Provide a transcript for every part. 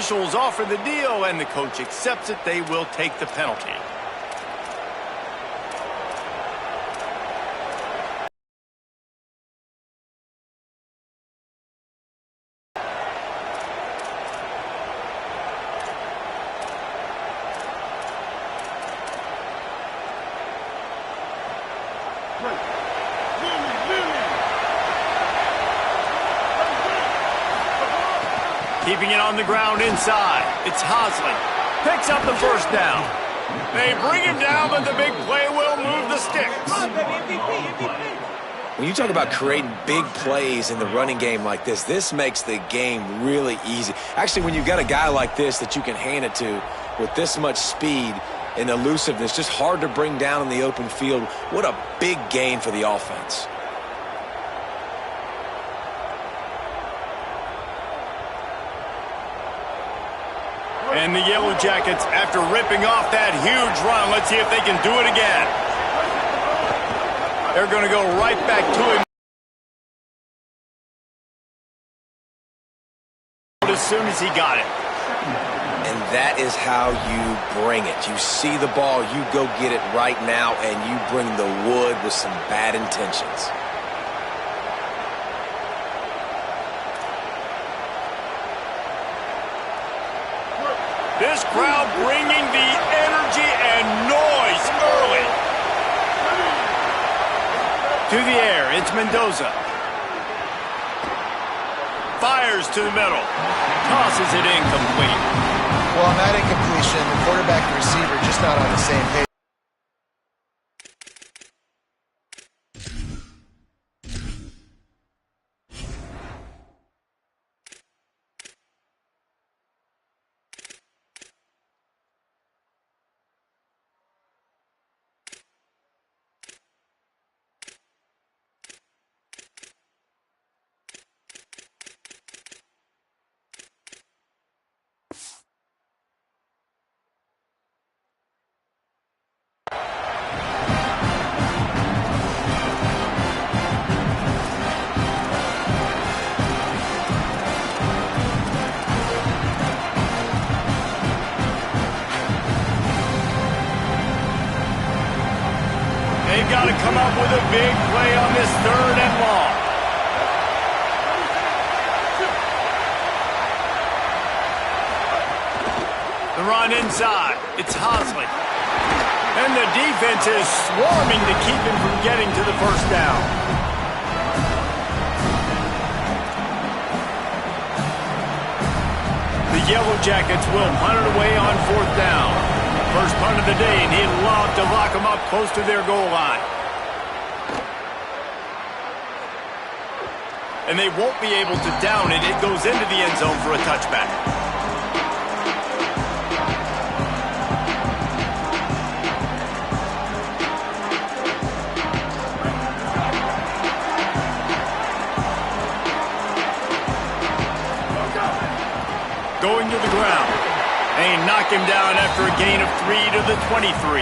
officials offer the deal, and the coach accepts it. They will take the penalty. Keeping it on the ground inside. It's Hosley. Picks up the first down. They bring him down, but the big play will move the sticks. When you talk about creating big plays in the running game like this makes the game really easy. Actually, when you've got a guy like this that you can hand it to with this much speed and elusiveness, just hard to bring down in the open field, what a big gain for the offense. And the Yellow Jackets, after ripping off that huge run, let's see if they can do it again. They're going to go right back to him as soon as he got it. And that is how you bring it. You see the ball, you go get it right now, and you bring the wood with some bad intentions. This crowd bringing the energy and noise early. To the air, it's Mendoza. Fires to the middle. Tosses it incomplete. Well, on that incompletion, the quarterback and receiver just not on the same page. They've got to come up with a big play on this 3rd and long. The run inside. It's Hosley. And the defense is swarming to keep him from getting to the first down. The Yellow Jackets will punt it away on 4th down. First punt of the day, and he'd love to lock them up close to their goal line. And they won't be able to down it. It goes into the end zone for a touchback. Going to the ground. They knock him down after a gain of 3 to the 23.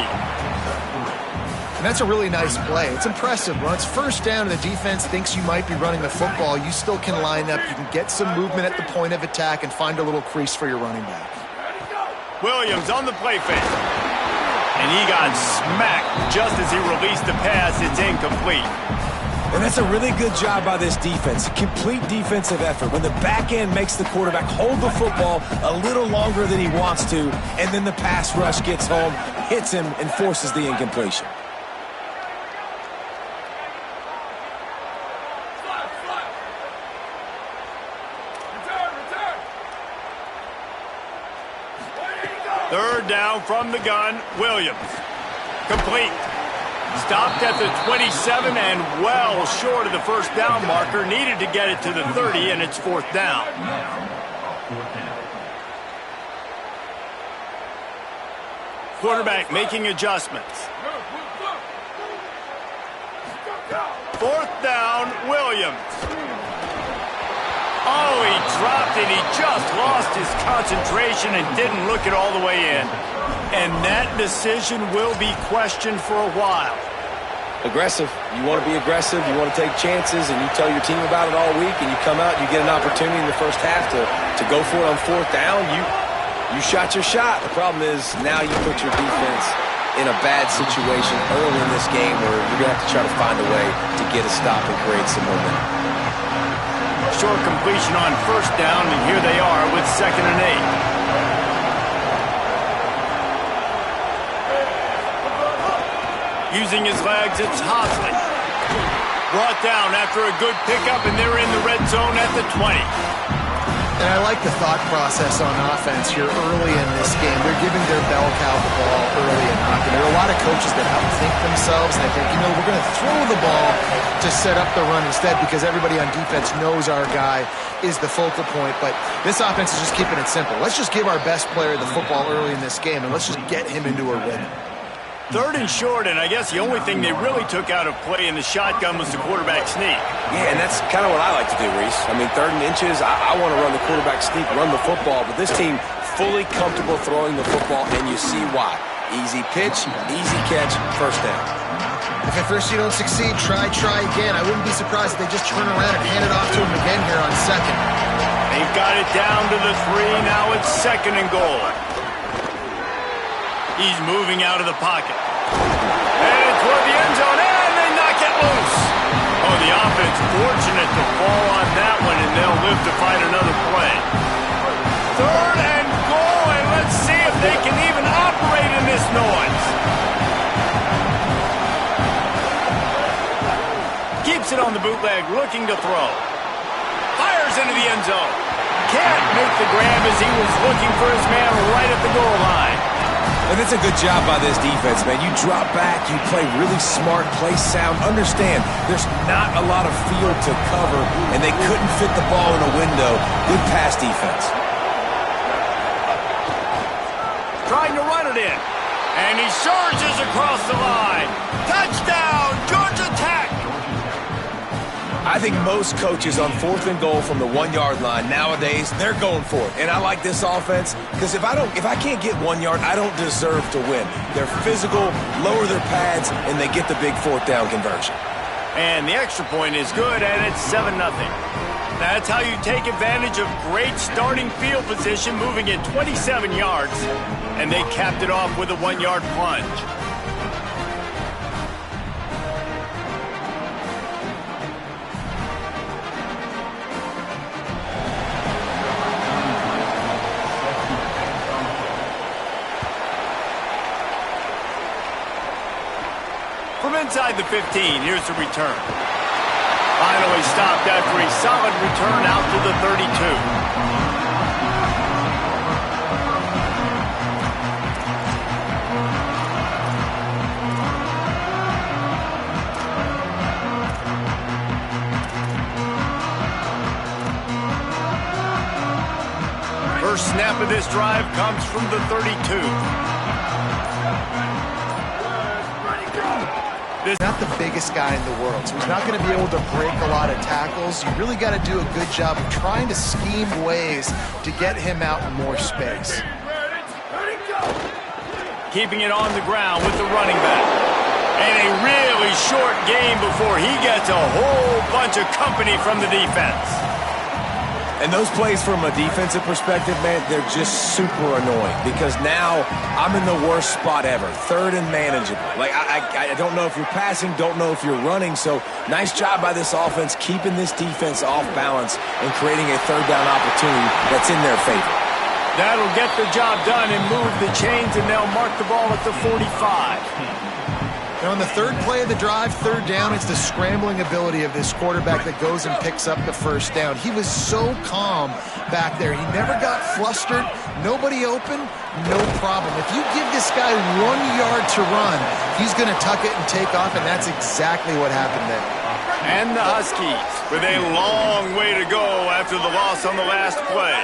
And that's a really nice play. It's impressive. When it's first down and the defense thinks you might be running the football, you still can line up. You can get some movement at the point of attack and find a little crease for your running back. Williams on the play fake. And he got smacked just as he released the pass. It's incomplete. And that's a really good job by this defense. Complete defensive effort. When the back end makes the quarterback hold the football a little longer than he wants to, and then the pass rush gets home, hits him, and forces the incompletion. Third down from the gun, Williams. Complete. Stopped at the 27 and well short of the first down marker. Needed to get it to the 30, and it's 4th down. Quarterback making adjustments. 4th down, Williams. Oh, he dropped it. He just lost his concentration and didn't look it all the way in. And that decision will be questioned for a while. aggressive. You want to be aggressive. You want to take chances, and you tell your team about it all week, and you come out and you get an opportunity in the first half to go for it on fourth down. You shot your shot. The problem is now you put your defense in a bad situation early in this game where you're going to have to try to find a way to get a stop and create some momentum. Short completion on first down, and here they are with 2nd and 8. Using his legs, it's Hosley. Brought down after a good pickup, and they're in the red zone at the 20. And I like the thought process on offense here early in this game. They're giving their bell cow the ball early enough. And there are a lot of coaches that outthink themselves. And they think, we're going to throw the ball to set up the run instead because everybody on defense knows our guy is the focal point. But this offense is just keeping it simple. Let's just give our best player the football early in this game, and let's just get him into a rhythm. 3rd and short, and I guess the only thing they really took out of play in the shotgun was the quarterback sneak. Yeah, and that's kind of what I like to do, Reese. I mean, 3rd and inches, I want to run the quarterback sneak, run the football, but this team fully comfortable throwing the football, and you see why. Easy pitch, easy catch, first down. If at first you don't succeed, try again. I wouldn't be surprised if they just turn around and hand it off to him again here on 2nd. They've got it down to the 3. Now it's 2nd and goal. He's moving out of the pocket. And toward the end zone, and they knock it loose. Oh, the offense fortunate to fall on that one, and they'll live to fight another play. 3rd and goal, and let's see if they can even operate in this noise. Keeps it on the bootleg, looking to throw. Fires into the end zone. Can't make the grab as he was looking for his man right at the goal line. And it's a good job by this defense, man. You drop back, you play really smart, play sound. Understand, there's not a lot of field to cover, and they couldn't fit the ball in a window. Good pass defense. Trying to run it in. And he surges across the line. Touchdown, Georgia Tech! I think most coaches on 4th and goal from the 1-yard line nowadays, they're going for it. And I like this offense because if I can't get 1 yard, I don't deserve to win. They're physical, lower their pads, and they get the big 4th down conversion. And the extra point is good, and it's 7-0. That's how you take advantage of great starting field position, moving in 27 yards. And they capped it off with a 1-yard plunge. From inside the 15, here's the return. Finally stopped after a solid return out to the 32. First snap of this drive comes from the 32. Not the biggest guy in the world, so he's not going to be able to break a lot of tackles. You really got to do a good job of trying to scheme ways to get him out in more space. Keeping it on the ground with the running back. And a really short game before he gets a whole bunch of company from the defense. And those plays from a defensive perspective, man, they're just super annoying because now I'm in the worst spot ever, 3rd and manageable. Like, I don't know if you're passing, don't know if you're running, so nice job by this offense keeping this defense off balance and creating a 3rd down opportunity that's in their favor. That'll get the job done and move the chains, and they'll mark the ball at the 45. And on the 3rd play of the drive, 3rd down, it's the scrambling ability of this quarterback that goes and picks up the first down. He was so calm back there. He never got flustered. Nobody open, no problem. If you give this guy 1 yard to run, he's going to tuck it and take off, and that's exactly what happened there. And the Huskies with a long way to go after the loss on the last play.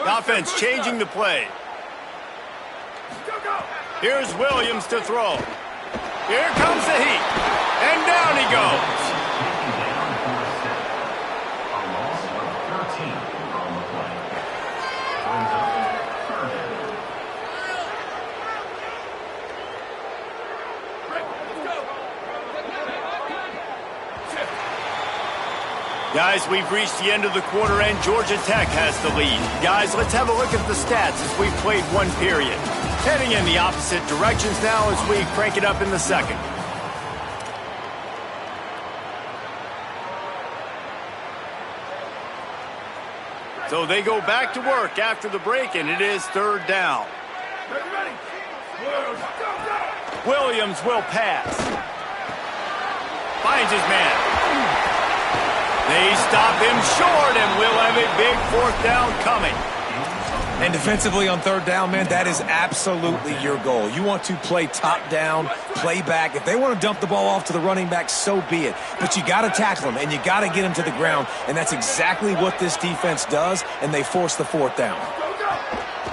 Offense changing the play. Here's Williams to throw. Here comes the heat. And down he goes. Guys, we've reached the end of the quarter and Georgia Tech has the lead. Guys, let's have a look at the stats as we've played one period. Heading in the opposite directions now as we crank it up in the second. So they go back to work after the break, and it is third down. Williams will pass. Finds his man. They stop him short, and we'll have a big fourth down coming. And defensively on third down, man, that is absolutely your goal. You want to play top down, play back. If they want to dump the ball off to the running back, so be it. But you got to tackle them, and you got to get them to the ground. And that's exactly what this defense does, and they force the fourth down.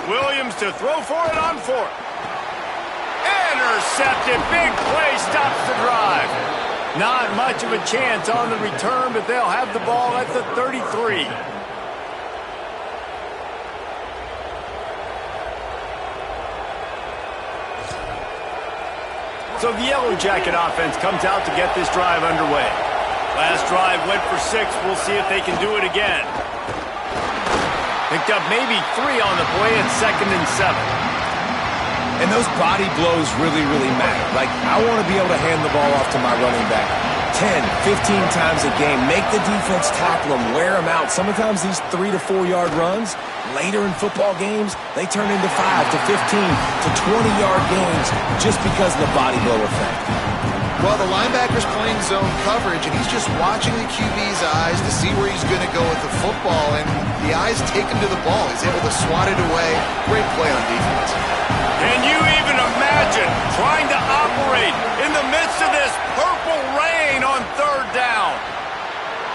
Williams to throw for it on fourth. Intercepted. Big play stops the drive. Not much of a chance on the return, but they'll have the ball at the 33. So the Yellow Jacket offense comes out to get this drive underway. Last drive went for 6. We'll see if they can do it again. Picked up maybe 3 on the play at 2nd and 7. And those body blows really, really matter. Like, I want to be able to hand the ball off to my running back 10, 15 times a game. Make the defense tackle them, wear them out. Sometimes these 3 to 4 yard runs, later in football games, they turn into 5 to 15 to 20-yard games just because of the body blow effect. Well, the linebacker's playing zone coverage, and he's just watching the QB's eyes to see where he's going to go with the football, and the eyes take him to the ball. He's able to swat it away. Great play on defense. Can you even imagine trying to operate in the midst of this purple rain on third down?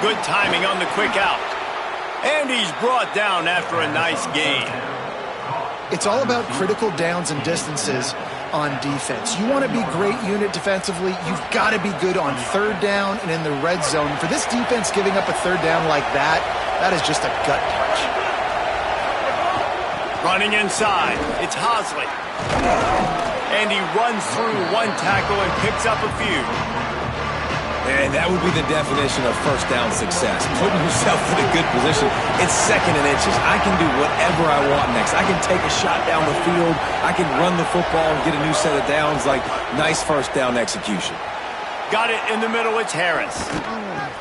Good timing on the quick out. And he's brought down after a nice gain. It's all about critical downs and distances on defense. You want to be great unit defensively, you've got to be good on third down and in the red zone. For this defense giving up a third down like that, that is just a gut punch. Running inside, it's Hosley. And he runs through one tackle and picks up a few. And that would be the definition of first down success. Putting yourself in a good position. It's 2nd and inches. I can do whatever I want next. I can take a shot down the field. I can run the football and get a new set of downs. Like, nice first down execution. Got it in the middle. It's Harris.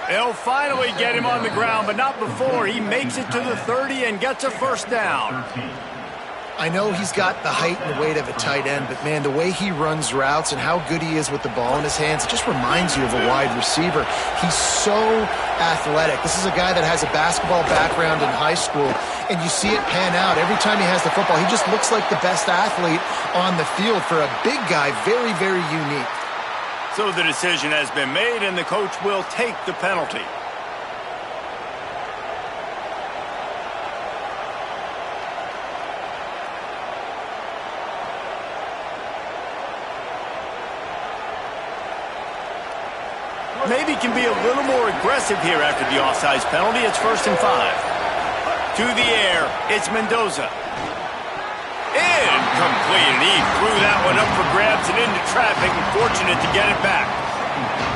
They'll finally get him on the ground, but not before he makes it to the 30 and gets a first down. I know he's got the height and weight of a tight end, but, man, the way he runs routes and how good he is with the ball in his hands, it just reminds you of a wide receiver. He's so athletic. This is a guy that has a basketball background in high school, and you see it pan out. Every time he has the football, he just looks like the best athlete on the field. For a big guy, very, very unique. So the decision has been made, and the coach will take the penalty. Maybe can be a little more aggressive here after the offsides penalty. It's 1st and 5. To the air, it's Mendoza. Incomplete, and he threw that one up for grabs and into traffic, and fortunate to get it back.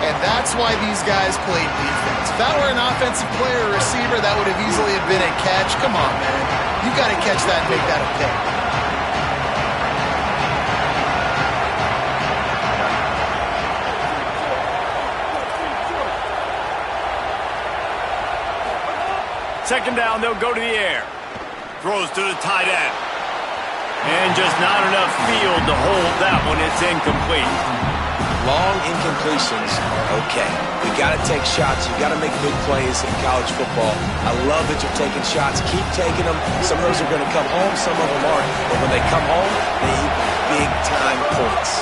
And that's why these guys played defense. If that were an offensive player or receiver, that would have easily have been a catch. Come on, man. You got to catch that and make that a pick. Second down, they'll go to the air. Throws to the tight end. And just not enough field to hold that one. It's incomplete. Long incompletions are okay. You got to take shots. You got to make big plays in college football. I love that you're taking shots. Keep taking them. Some of those are going to come home. Some of them aren't. But when they come home, they eat big-time points.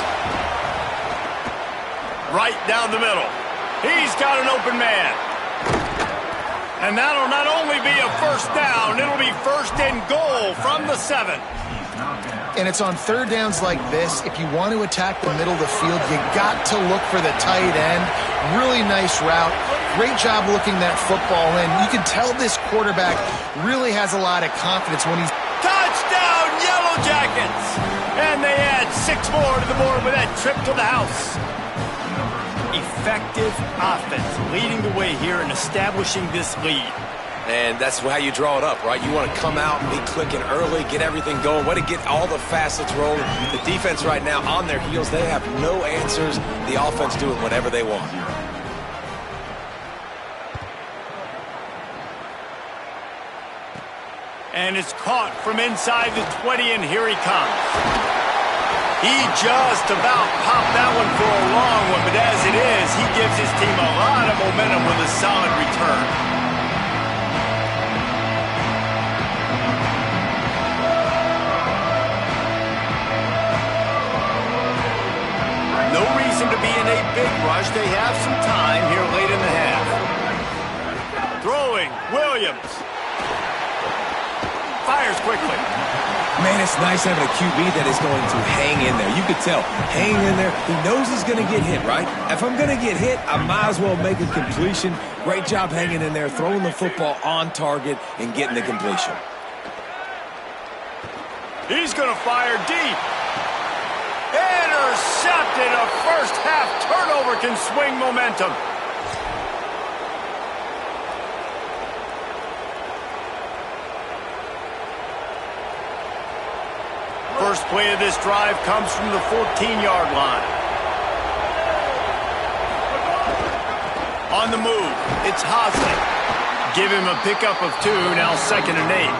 Right down the middle. He's got an open man. And that'll not only be a first down, it'll be 1st and goal from the 7. And it's on third downs like this. If you want to attack the middle of the field, you got to look for the tight end. Really nice route. Great job looking that football in. You can tell this quarterback really has a lot of confidence when he's... Touchdown, Yellow Jackets! And they add 6 more to the board with that trip to the house. effective offense, leading the way here and establishing this lead. And that's how you draw it up, right? You want to come out, be clicking early, get everything going, way to get all the facets rolling. The defense right now on their heels, they have no answers. The offense doing whatever they want. And it's caught from inside the 20, and here he comes. He just about popped that one for a long one, but as it is, he gives his team a lot of momentum with a solid return. No reason to be in a big rush. They have some time here late in the half. Throwing, Williams. Fires quickly. Man, it's nice having a QB that is going to hang in there. You could tell, hang in there. He knows he's going to get hit, right? If I'm going to get hit, I might as well make a completion. Great job hanging in there, throwing the football on target and getting the completion. He's going to fire deep. Intercepted. A first half turnover can swing momentum. First play of this drive comes from the 14-yard line. On the move, it's Hosley. Give him a pickup of 2, now 2nd and 8.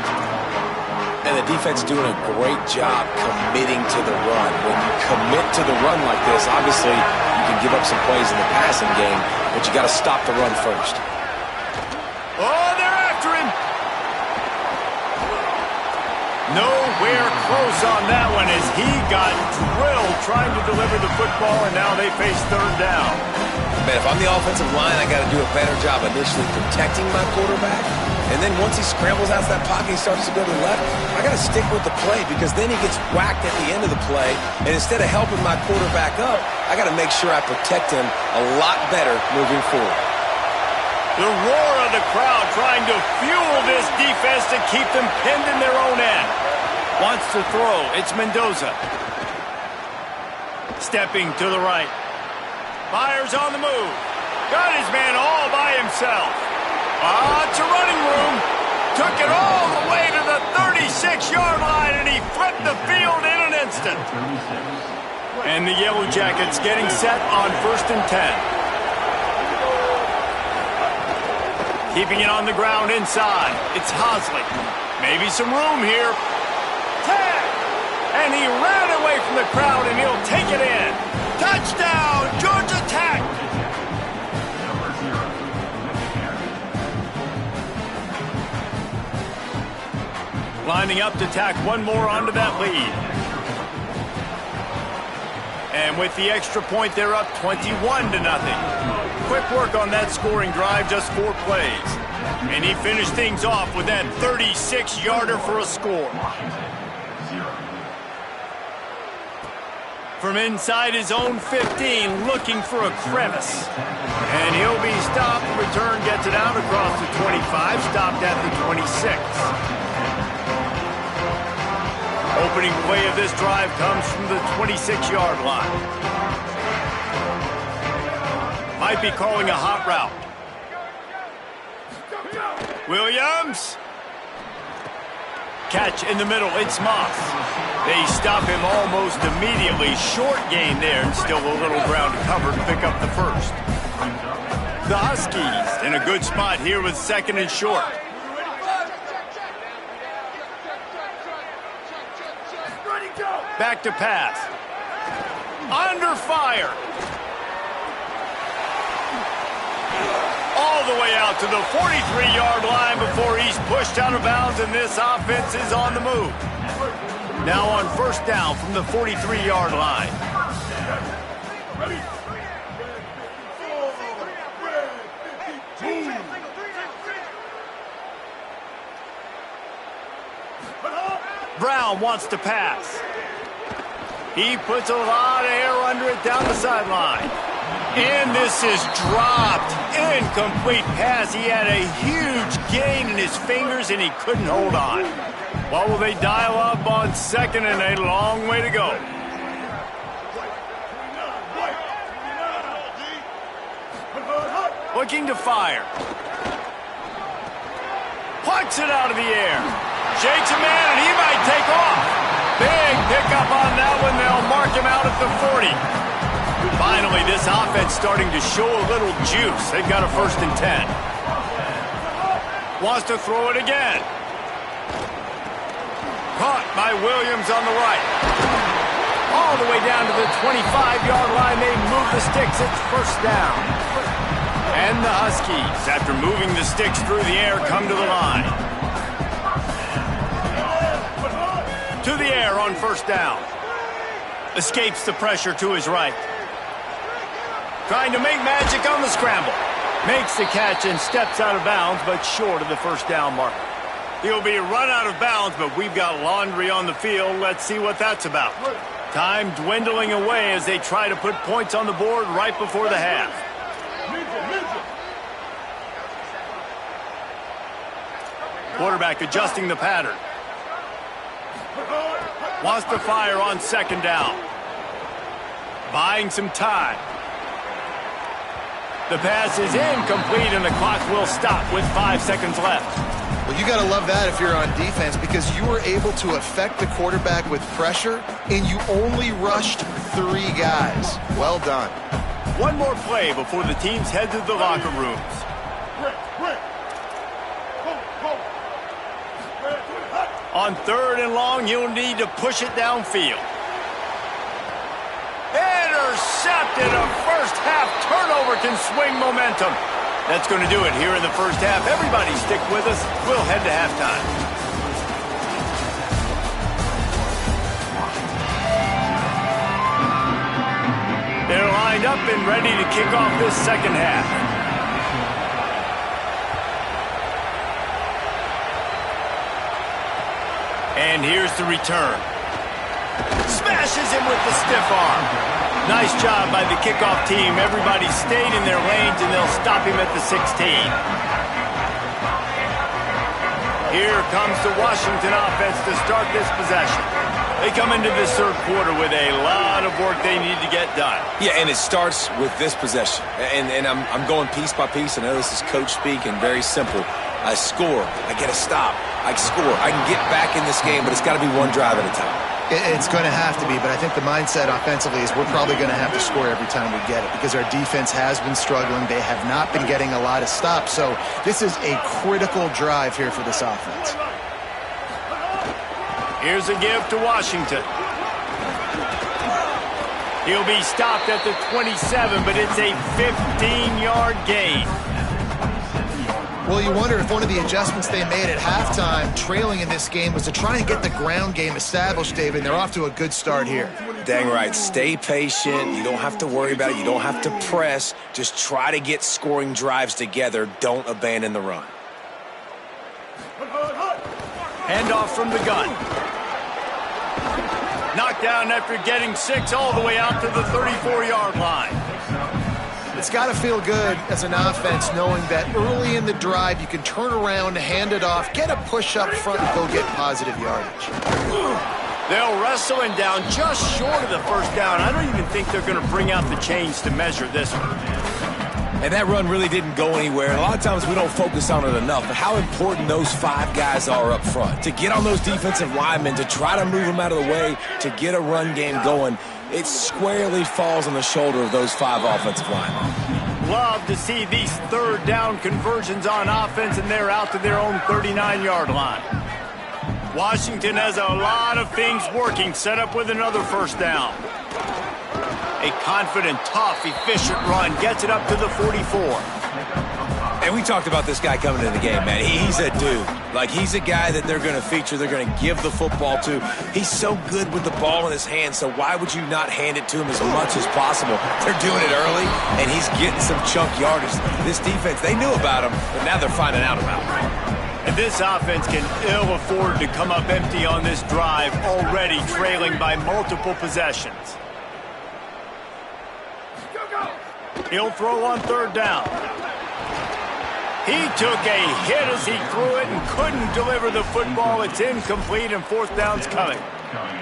And the defense doing a great job committing to the run. When you commit to the run like this, obviously you can give up some plays in the passing game, but you got to stop the run first. Oh, they're after him. Nowhere close on that one as he got drilled trying to deliver the football, and now they face 3rd down. Man, if I'm the offensive line, I got to do a better job initially protecting my quarterback. And then once he scrambles out of that pocket, he starts to go to the left, I got to stick with the play because then he gets whacked at the end of the play. And instead of helping my quarterback up, I got to make sure I protect him a lot better moving forward. The roar of the crowd trying to fuel this defense to keep them pinned in their own end. Wants to throw. It's Mendoza. Stepping to the right. Fires on the move. Got his man all by himself. Lots of running room. Took it all the way to the 36-yard line, and he flipped the field in an instant. And the Yellow Jackets getting set on 1st and 10. Keeping it on the ground inside. It's Hosley. Maybe some room here. Tag! And he ran away from the crowd, and he'll take it in. Touchdown, Georgia Tech! Lining up to tack one more onto that lead. And with the extra point, they're up 21-0. Quick work on that scoring drive, just 4 plays. And he finished things off with that 36-yarder for a score. From inside his own 15, looking for a crevice. And he'll be stopped. Return gets it out across the 25, stopped at the 26. Opening play of this drive comes from the 26-yard line. Might be calling a hot route. Williams. Catch in the middle. It's Moss. They stop him almost immediately. Short gain there, and still a little ground to cover to pick up the first. The Huskies in a good spot here with 2nd and short. Back to pass. Under fire. All the way out to the 43-yard line before he's pushed out of bounds, and this offense is on the move. Now on 1st down from the 43-yard line. Brown wants to pass. He puts a lot of air under it down the sideline. And this is dropped. Incomplete pass. He had a huge gain in his fingers, and he couldn't hold on. What will they dial up on 2nd and a long way to go? Looking to fire. Plucks it out of the air. Shakes a man, and he might take off. Big pickup on that one. They'll mark him out at the 40. Finally, this offense starting to show a little juice. They've got a 1st and 10. Wants to throw it again. Caught by Williams on the right. All the way down to the 25-yard line. They move the sticks. It's 1st down. And the Huskies, after moving the sticks through the air, come to the line. To the air on 1st down. Escapes the pressure to his right. Trying to make magic on the scramble. Makes the catch and steps out of bounds, but short of the 1st down mark. He'll be run out of bounds, but we've got laundry on the field. Let's see what that's about. Time dwindling away as they try to put points on the board right before the half. Quarterback adjusting the pattern. Wants to fire on 2nd down. Buying some time. The pass is incomplete, and the clock will stop with 5 seconds left. Well, you got to love that if you're on defense, because you were able to affect the quarterback with pressure, and you only rushed 3 guys. Well done. One more play before the teams head to the locker rooms. On 3rd and long, you'll need to push it downfield. Intercepted. A first-half turnover can swing momentum. That's going to do it here in the 1st half. Everybody stick with us. We'll head to halftime. They're lined up and ready to kick off this 2nd half. And here's the return. Smashes him with the stiff arm. Nice job by the kickoff team. Everybody stayed in their lanes, and they'll stop him at the 16. Here comes the Washington offense to start this possession. They come into this 3rd quarter with a lot of work they need to get done. Yeah, and it starts with this possession. And I'm going piece by piece. I know this is coach speak and very simple. I score. I get a stop. I score. I can get back in this game, but it's got to be one drive at a time. It's going to have to be, but I think the mindset offensively is we're probably going to have to score every time we get it, because our defense has been struggling. They have not been getting a lot of stops, so this is a critical drive here for this offense. Here's a give to Washington. He'll be stopped at the 27, but it's a 15-yard gain. Well, you wonder if one of the adjustments they made at halftime, trailing in this game, was to try and get the ground game established, David, and they're off to a good start here. Dang right. Stay patient. You don't have to worry about it. You don't have to press. Just try to get scoring drives together. Don't abandon the run. Handoff from the gun. Knocked down after getting 6 all the way out to the 34-yard line. It's got to feel good as an offense knowing that early in the drive you can turn around, hand it off, get a push up front, and go get positive yardage. They'll wrestle him down just short of the 1st down. I don't even think they're going to bring out the chains to measure this one. And that run really didn't go anywhere. And a lot of times we don't focus on it enough, but how important those 5 guys are up front. To get on those defensive linemen, to try to move them out of the way, to get a run game going, it squarely falls on the shoulder of those 5 offensive linemen. Love to see these 3rd down conversions on offense, and they're out to their own 39-yard line. Washington has a lot of things working, set up with another 1st down. A confident, tough, efficient run gets it up to the 44. And we talked about this guy coming into the game, man. He's a dude. Like, he's a guy that they're going to feature, they're going to give the football to. He's so good with the ball in his hand, so why would you not hand it to him as much as possible? They're doing it early, and he's getting some chunk yardage. This defense, they knew about him, but now they're finding out about him. And this offense can ill afford to come up empty on this drive, already trailing by multiple possessions. He'll throw on 3rd down. He took a hit as he threw it and couldn't deliver the football. It's incomplete, and 4th down's coming.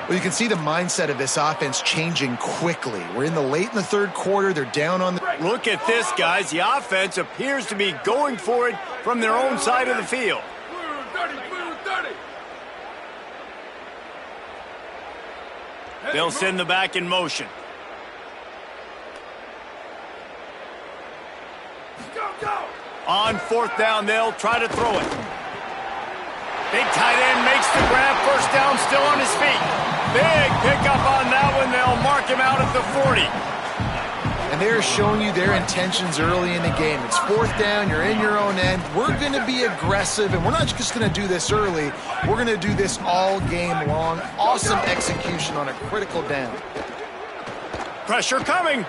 Well, you can see the mindset of this offense changing quickly. We're in the 3rd quarter. They're down on the... Look at this, guys. The offense appears to be going for it from their own side of the field. They'll send the back in motion. On fourth down, they'll try to throw it. Big tight end makes the grab. First down, still on his feet. Big pickup on that one. They'll mark him out at the 40. And they're showing you their intentions early in the game. It's fourth down. You're in your own end. We're going to be aggressive, and we're not just going to do this early. We're going to do this all game long. Awesome execution on a critical down. Pressure coming.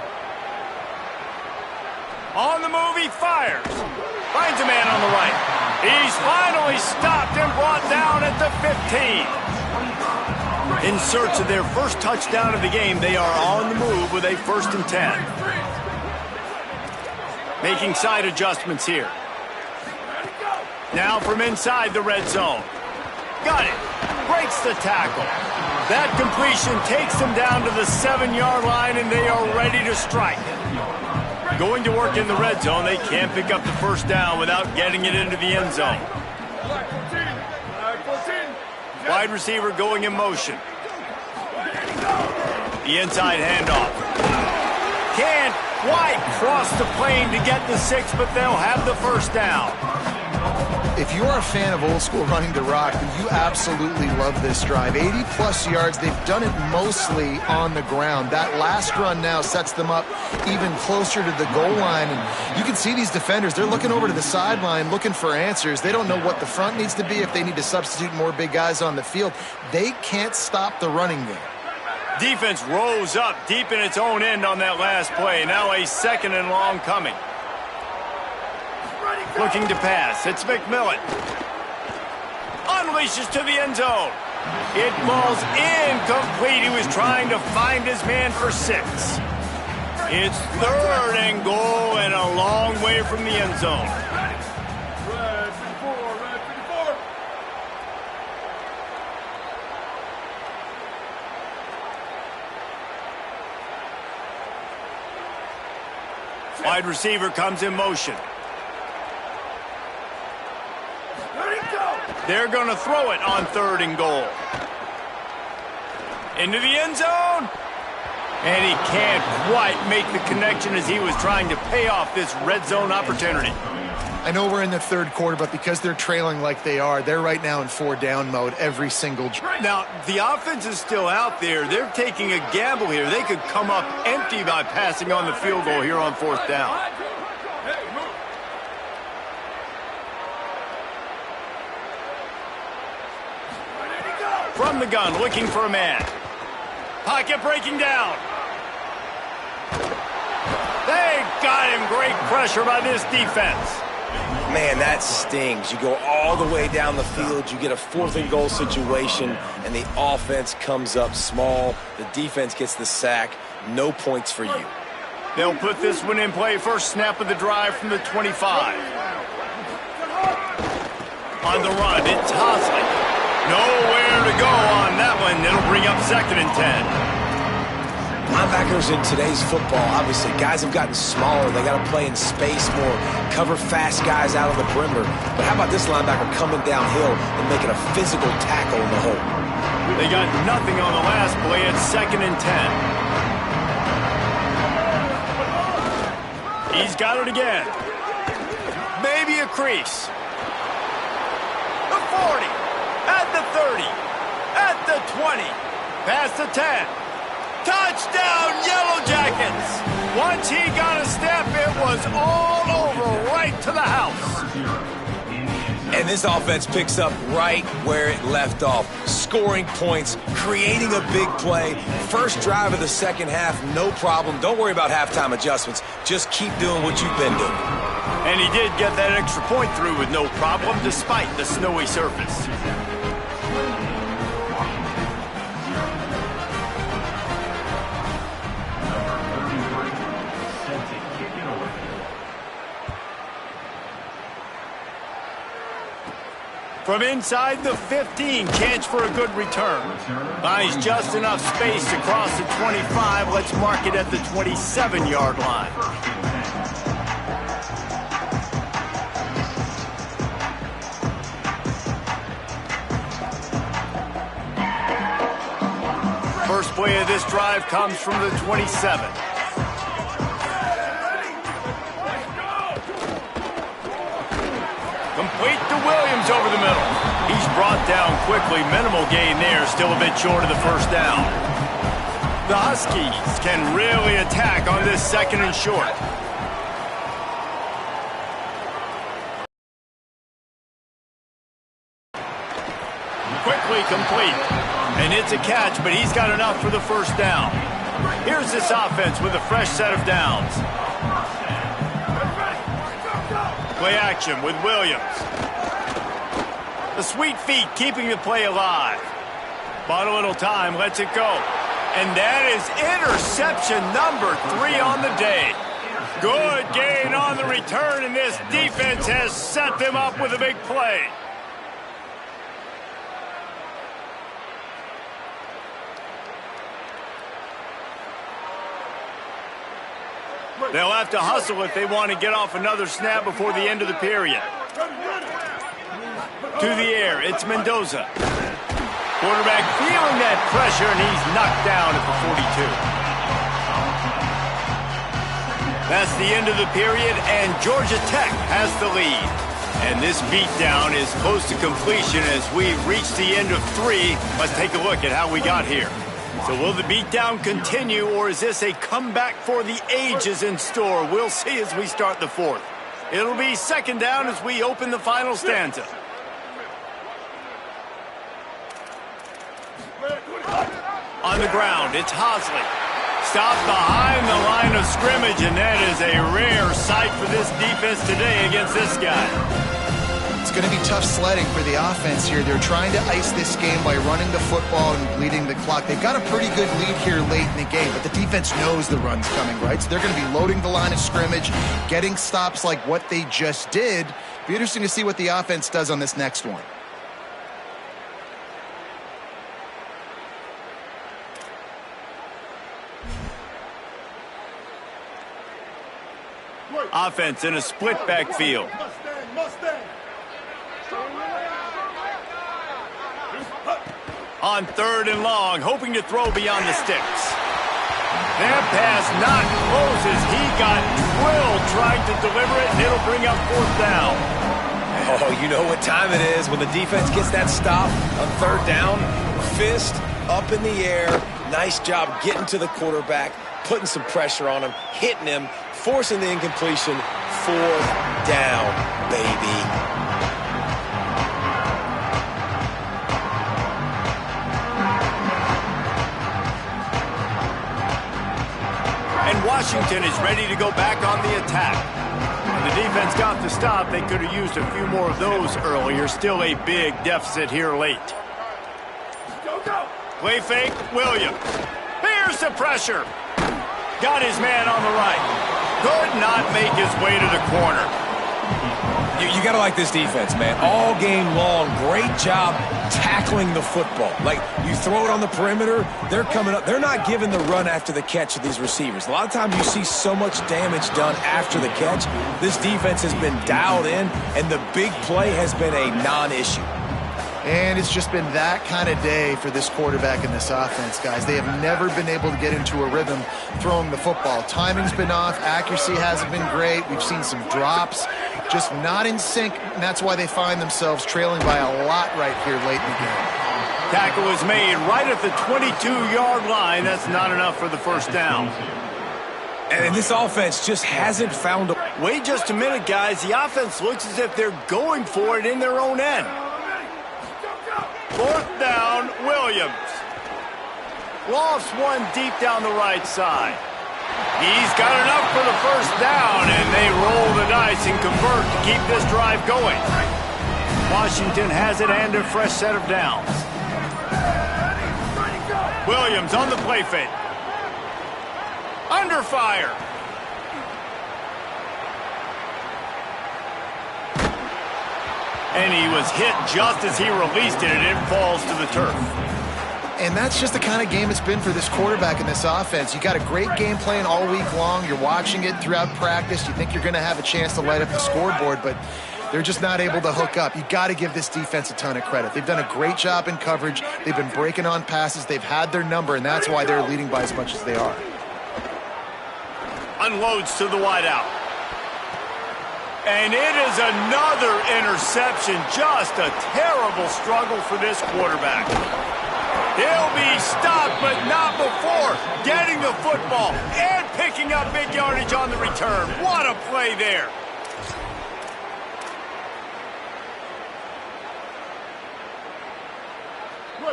On the move, he fires. Finds a man on the right. He's finally stopped and brought down at the 15. In search of their first touchdown of the game, they are on the move with a 1st and 10. Making side adjustments here. Now from inside the red zone. Got it. Breaks the tackle. That completion takes them down to the 7-yard line, and they are ready to strike. Going to work in the red zone, they can't pick up the first down without getting it into the end zone. Wide receiver going in motion. The inside handoff. Can't quite cross the plane to get the 6, but they'll have the first down. If you're a fan of old school running to rock, then you absolutely love this drive. 80-plus yards. They've done it mostly on the ground. That last run now sets them up even closer to the goal line. And you can see these defenders. They're looking over to the sideline looking for answers. They don't know what the front needs to be, if they need to substitute more big guys on the field. They can't stop the running game. Defense rose up deep in its own end on that last play. Now a 2nd and long coming. Looking to pass. It's McMillan. Unleashes to the end zone. It falls incomplete. He was trying to find his man for 6. It's 3rd and goal and a long way from the end zone. Wide receiver comes in motion. They're going to throw it on 3rd and goal. Into the end zone. And he can't quite make the connection as he was trying to pay off this red zone opportunity. I know we're in the 3rd quarter, but because they're trailing like they are, they're right now in 4-down mode every single drive. Now, the offense is still out there. They're taking a gamble here. They could come up empty by passing on the field goal here on 4th down. From the gun, looking for a man. Pocket breaking down. They got him. Great pressure by this defense. Man, that stings. You go all the way down the field, you get a 4th and goal situation, and the offense comes up small. The defense gets the sack. No points for you. They'll put this one in play. First snap of the drive from the 25. On the run, it's Hosley. Nowhere to go on that one. It'll bring up 2nd and 10. Linebackers in today's football, obviously, guys have gotten smaller. They got to play in space more, cover fast guys out on the perimeter. But how about this linebacker coming downhill and making a physical tackle in the hole? They got nothing on the last play. It's 2nd and 10. He's got it again. Maybe a crease. The 40. At the 30. At the 20. Past the 10. Touchdown, Yellow Jackets! Once he got a step, it was all over, right to the house. And this offense picks up right where it left off. Scoring points, creating a big play. First drive of the 2nd half, no problem. Don't worry about halftime adjustments. Just keep doing what you've been doing. And he did get that extra point through with no problem, despite the snowy surface. From inside the 15, chance for a good return. Buys just enough space to cross the 25. Let's mark it at the 27-yard line. play of this drive comes from the 27. Complete to Williams over the middle. He's brought down quickly. Minimal gain there. Still a bit short of the first down. The Huskies can really attack on this 2nd and short. Quickly complete. And it's a catch, but he's got enough for the first down. Here's this offense with a fresh set of downs. Play action with Williams. The sweet feet keeping the play alive. Bought a little time, lets it go. And that is interception number 3 on the day. Good gain on the return, and this defense has set them up with a big play. They'll have to hustle if they want to get off another snap before the end of the period. To the air, it's Mendoza. Quarterback feeling that pressure, and he's knocked down at the 42. That's the end of the period, and Georgia Tech has the lead. And this beatdown is close to completion as we reach the end of 3. Let's take a look at how we got here. So will the beatdown continue, or is this a comeback for the ages in store? We'll see as we start the 4th. It'll be 2nd down as we open the final stanza. On the ground, it's Hosley. Stopped behind the line of scrimmage, and that is a rare sight for this defense today against this guy. It's going to be tough sledding for the offense here. They're trying to ice this game by running the football and bleeding the clock. They've got a pretty good lead here late in the game, but the defense knows the run's coming, right? So they're going to be loading the line of scrimmage, getting stops like what they just did. Be interesting to see what the offense does on this next one. Offense in a split backfield. On 3rd and long, hoping to throw beyond the sticks. That pass not close as he got drilled trying to deliver it, and it'll bring up 4th down. Oh, you know what time it is when the defense gets that stop on 3rd down. Fist up in the air. Nice job getting to the quarterback, putting some pressure on him, hitting him, forcing the incompletion. 4th down, baby. Washington is ready to go back on the attack. When the defense got the stop, they could have used a few more of those earlier. Still a big deficit here late. Play fake, Williams. Here's the pressure. Got his man on the right. Could not make his way to the corner. You got to like this defense, man. All game long, great job tackling the football. Like, you throw it on the perimeter, they're coming up. They're not giving the run after the catch of these receivers. A lot of times you see so much damage done after the catch. This defense has been dialed in, and the big play has been a non-issue. And it's just been that kind of day for this quarterback and this offense, guys. They have never been able to get into a rhythm throwing the football. Timing's been off. Accuracy hasn't been great. We've seen some drops. Just not in sync, and that's why they find themselves trailing by a lot right here late in the game. Tackle is made right at the 22-yard line. That's not enough for the first down. And this offense just hasn't found a... Wait just a minute, guys. The offense looks as if they're going for it in their own end. 4th down, Williams. Lofts one deep down the right side. He's got enough for the first down, and they roll the dice and convert to keep this drive going. Washington has it and a fresh set of downs. Williams on the play fake. Under fire. And he was hit just as he released it, and it falls to the turf. And that's just the kind of game it's been for this quarterback and this offense. You got a great game plan all week long. You're watching it throughout practice. You think you're going to have a chance to light up the scoreboard, but They're just not able to hook up. You got to give this defense a ton of credit. They've done a great job in coverage. They've been breaking on passes. They've had their number, and that's why they're leading by as much as they are. Unloads to the wideout. And it is another interception. Just a terrible struggle for this quarterback. He'll be stopped, but not before getting the football and picking up big yardage on the return. What a play there.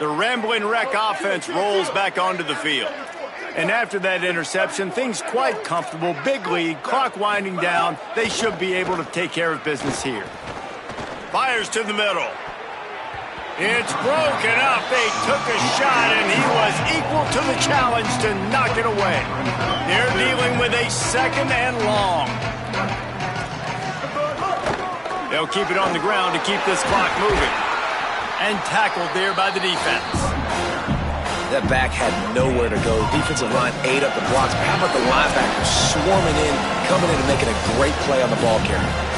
The Rambling Wreck offense rolls back onto the field. And after that interception, things quite comfortable. Big lead, clock winding down. They should be able to take care of business here. Fires to the middle. It's broken up. They took a shot, and he was equal to the challenge to knock it away. They're dealing with a second and long. They'll keep it on the ground to keep this clock moving. And tackled there by the defense. That back had nowhere to go. Defensive line ate up the blocks. But how about the linebackers swarming in, coming in and making a great play on the ball carrier?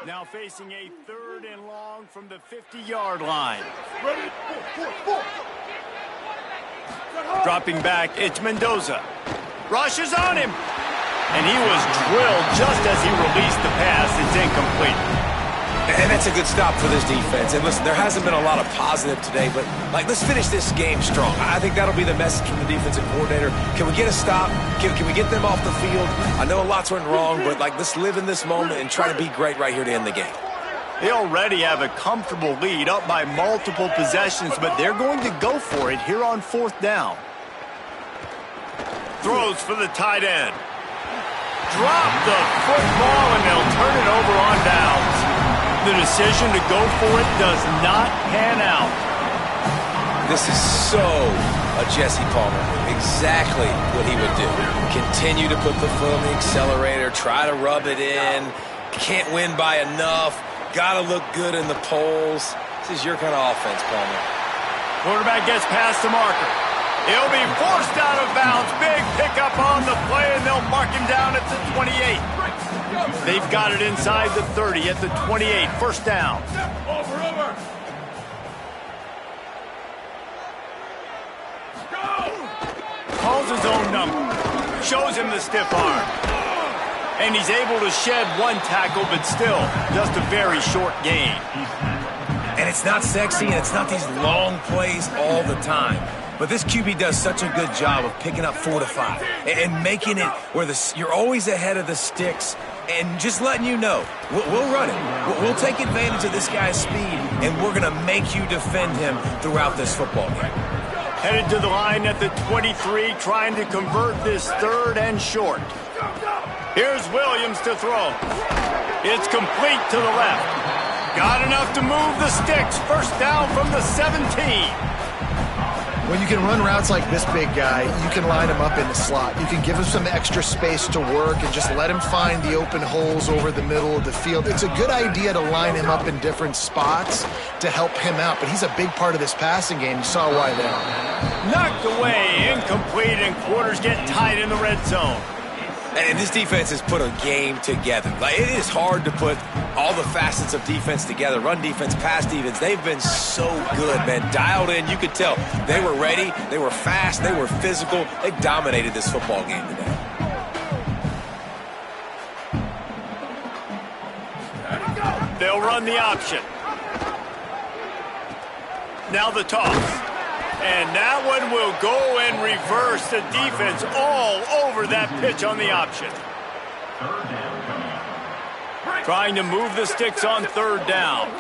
Now facing a third and long from the 50-yard line. Dropping back, it's Mendoza. Rushes on him. And he was drilled just as he released the pass. It's incomplete. And that's a good stop for this defense. And listen, there hasn't been a lot of positive today, but let's finish this game strong. I think that'll be the message from the defensive coordinator. Can we get a stop? Can we get them off the field? I know lots went wrong, but let's live in this moment and try to be great right here to end the game. They already have a comfortable lead, up by multiple possessions, but they're going to go for it here on fourth down. Throws for the tight end. Drop the football, and they'll turn it over on downs. The decision to go for it does not pan out. This is so a Jesse Palmer move. Exactly what he would do. Continue to put the foot on the accelerator, try to rub it in. Can't win by enough. Got to look good in the polls. This is your kind of offense, Palmer. Quarterback gets past the marker. He'll be forced out of bounds. Big pickup on the play, and they'll mark him down at the 28. They've got it inside the 30 at the 28. First down. Calls his own number. Shows him the stiff arm. And he's able to shed one tackle, but still just a very short gain. And it's not sexy, and it's not these long plays all the time. But this QB does such a good job of picking up 4 to 5 and making it where you're always ahead of the sticks and just letting you know, we'll run it. We'll take advantage of this guy's speed, and we're going to make you defend him throughout this football game. Headed to the line at the 23, trying to convert this third and short. Here's Williams to throw. It's complete to the left. Got enough to move the sticks. First down from the 17. When you can run routes like this big guy, you can line him up in the slot. You can give him some extra space to work and just let him find the open holes over the middle of the field. It's a good idea to line him up in different spots to help him out, but he's a big part of this passing game. You saw why there. Knocked away, incomplete, and quarters get tight in the red zone. And this defense has put a game together. It is hard to put all the facets of defense together. Run defense, pass defense. They've been so good, man. Dialed in. You could tell they were ready. They were fast. They were physical. They dominated this football game today. They'll run the option. Now the toss. And that one will go and reverse the defense all over that pitch on the option. Trying to move the sticks on third down.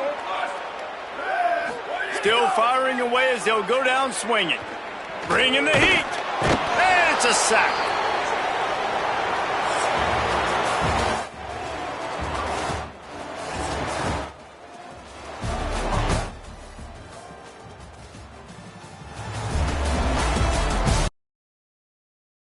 Still firing away as they'll go down swinging. Bringing the heat. And it's a sack.